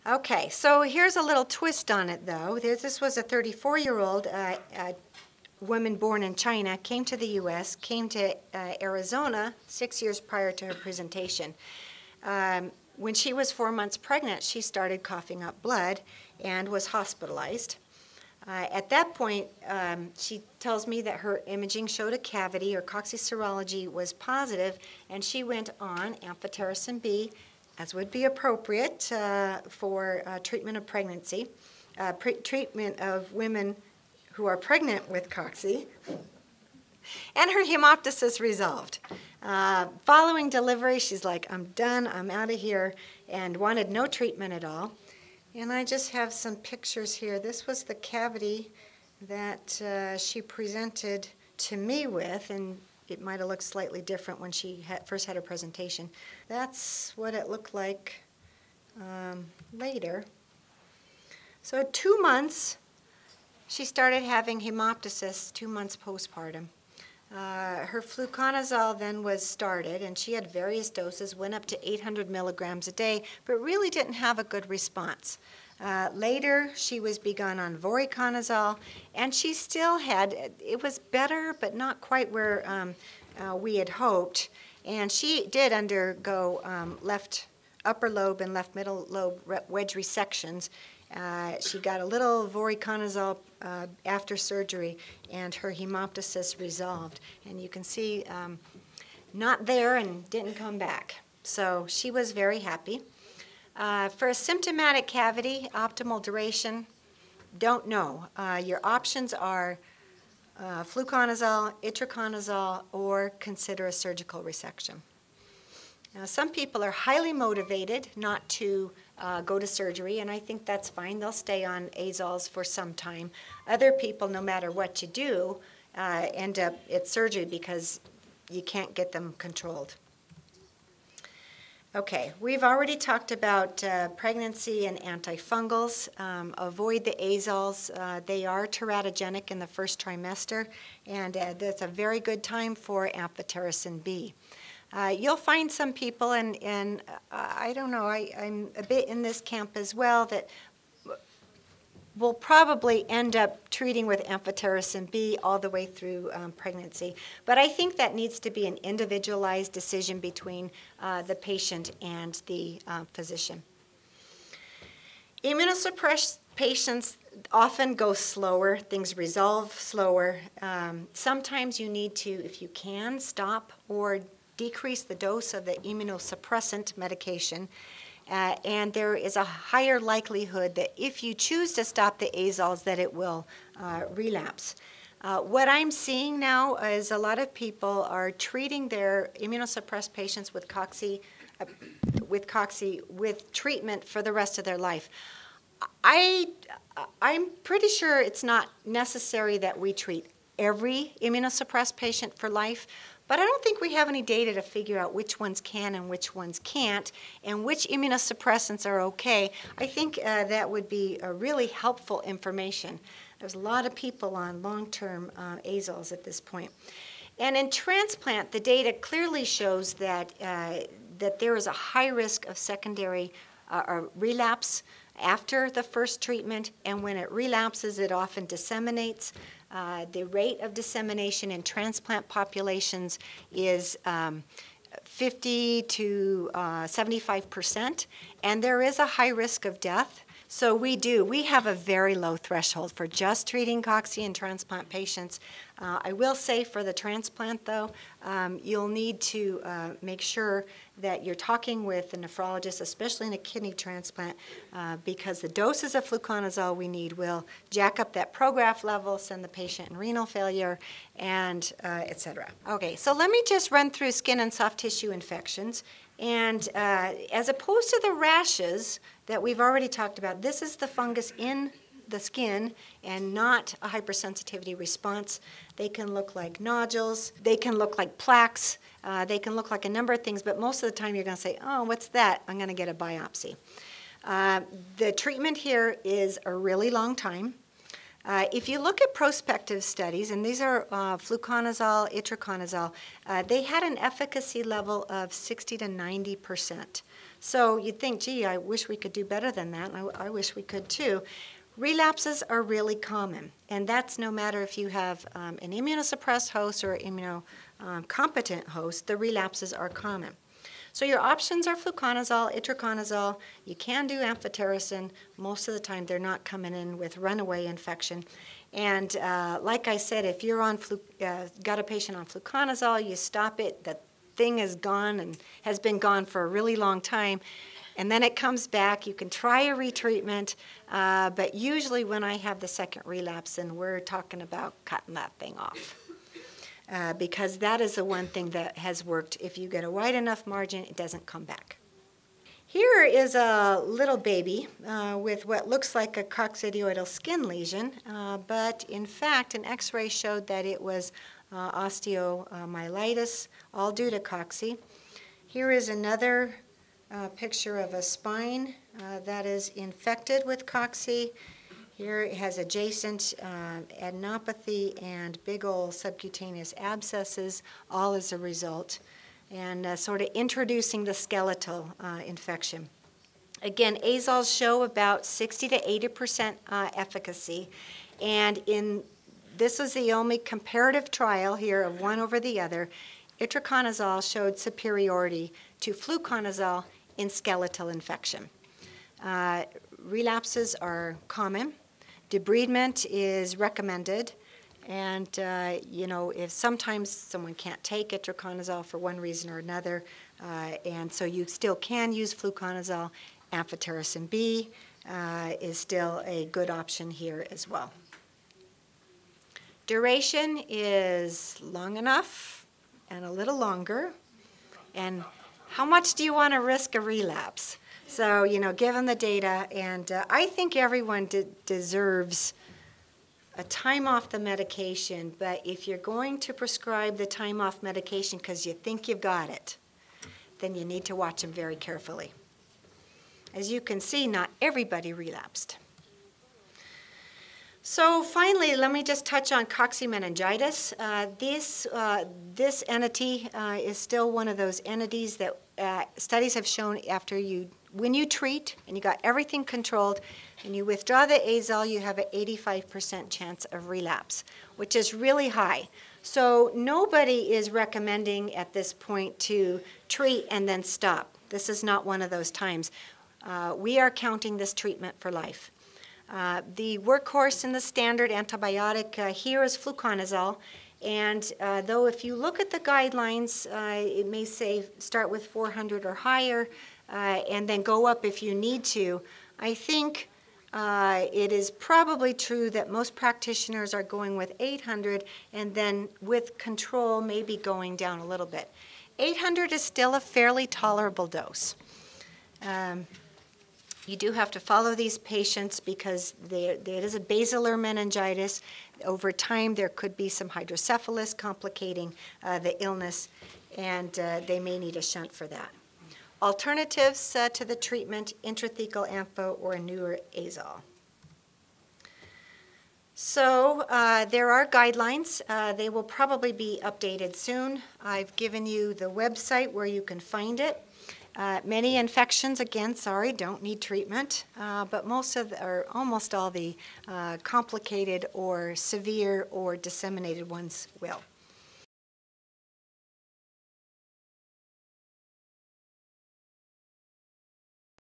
Okay, so here's a little twist on it, though. This was a 34-year-old woman born in China, came to the U.S., came to Arizona 6 years prior to her presentation. When she was 4 months pregnant, she started coughing up blood and was hospitalized. At that point, she tells me that her imaging showed a cavity, or cocci-serology was positive, and she went on amphotericin B, as would be appropriate for treatment of pregnancy, treatment of women who are pregnant with cocci, and her hemoptysis resolved. Following delivery, she's like, I'm done, I'm out of here, and wanted no treatment at all. And I just have some pictures here. This was the cavity that she presented to me with, and it might have looked slightly different when she first had her presentation. That's what it looked like later. So at 2 months, she started having hemoptysis 2 months postpartum. Her fluconazole then was started, and she had various doses, went up to 800 milligrams a day, but really didn't have a good response. Later, she was begun on voriconazole, and she still had, it was better, but not quite where we had hoped. And she did undergo left upper lobe and left middle lobe wedge resections. She got a little voriconazole after surgery, and her hemoptysis resolved. And you can see not there and didn't come back. So she was very happy. For a symptomatic cavity, optimal duration, don't know. Your options are fluconazole, itraconazole, or consider a surgical resection. Now, some people are highly motivated not to go to surgery, and I think that's fine. They'll stay on azoles for some time. Other people, no matter what you do, end up at surgery because you can't get them controlled. Okay, we've already talked about pregnancy and antifungals. Avoid the azoles. They are teratogenic in the first trimester, and that's a very good time for amphotericin B. You'll find some people, and I don't know, I'm a bit in this camp as well, that will probably end up treating with amphotericin B all the way through pregnancy. But I think that needs to be an individualized decision between the patient and the physician. Immunosuppressed patients often go slower. Things resolve slower. Sometimes you need to, if you can, stop or decrease the dose of the immunosuppressant medication. And there is a higher likelihood that if you choose to stop the azoles, that it will relapse. What I'm seeing now is a lot of people are treating their immunosuppressed patients with cocci with treatment for the rest of their life. I'm pretty sure it's not necessary that we treat every immunosuppressed patient for life, but I don't think we have any data to figure out which ones can and which ones can't, and which immunosuppressants are okay. I think that would be a really helpful information. There's a lot of people on long-term azoles at this point. And in transplant, the data clearly shows that, that there is a high risk of secondary or relapse after the first treatment, and when it relapses, it often disseminates. The rate of dissemination in transplant populations is 50 to 75%, and there is a high risk of death. So we have a very low threshold for just treating cocci in transplant patients. I will say for the transplant, though, you'll need to make sure that you're talking with a nephrologist, especially in a kidney transplant, because the doses of fluconazole we need will jack up that prograph level, send the patient in renal failure, and et cetera. Okay, so let me just run through skin and soft tissue infections. And as opposed to the rashes that we've already talked about, this is the fungus in the skin and not a hypersensitivity response. They can look like nodules, they can look like plaques, they can look like a number of things, but most of the time you're going to say, oh, what's that? I'm going to get a biopsy. The treatment here is a really long time. If you look at prospective studies, and these are fluconazole, itraconazole, they had an efficacy level of 60 to 90%. So you'd think, gee, I wish we could do better than that, and I wish we could too. Relapses are really common, and that's no matter if you have an immunosuppressed host or immunocompetent host, the relapses are common. So your options are fluconazole, itraconazole. You can do amphotericin. Most of the time they're not coming in with runaway infection. And like I said, if you're on got a patient on fluconazole, you stop it, the thing is gone and has been gone for a really long time, and then it comes back. You can try a retreatment, but usually when I have the second relapse, then we're talking about cutting that thing off. Because that is the one thing that has worked. If you get a wide enough margin, it doesn't come back. Here is a little baby with what looks like a coccidioidal skin lesion, but in fact an x-ray showed that it was osteomyelitis, all due to cocci. Here is another picture of a spine that is infected with cocci. Here it has adjacent adenopathy and big old subcutaneous abscesses, all as a result, and sort of introducing the skeletal infection. Again, azoles show about 60 to 80% efficacy, and this is the only comparative trial here of one over the other. Itraconazole showed superiority to fluconazole in skeletal infection. Relapses are common. Debridement is recommended, and you know, if sometimes someone can't take itraconazole for one reason or another, and so you still can use fluconazole. Amphotericin B is still a good option here as well. Duration is long enough and a little longer, and how much do you want to risk a relapse? So, you know, given the data, and I think everyone deserves a time off the medication, but if you're going to prescribe the time off medication because you think you've got it, then you need to watch them very carefully. As you can see, not everybody relapsed. So finally, let me just touch on coccimeningitis. This entity is still one of those entities that studies have shown when you treat and you got everything controlled and you withdraw the azole, you have an 85% chance of relapse, which is really high. So nobody is recommending at this point to treat and then stop. This is not one of those times. We are counting this treatment for life. The workhorse in the standard antibiotic here is fluconazole, and though if you look at the guidelines, it may say start with 400 or higher and then go up if you need to. I think it is probably true that most practitioners are going with 800 and then with control maybe going down a little bit. 800 is still a fairly tolerable dose. You do have to follow these patients because there is a basilar meningitis. Over time, there could be some hydrocephalus complicating the illness, and they may need a shunt for that. Alternatives to the treatment, intrathecal ampho or a newer azole. So there are guidelines. They will probably be updated soon. I've given you the website where you can find it. Many infections, again, sorry, don't need treatment, but almost all the complicated or severe or disseminated ones will.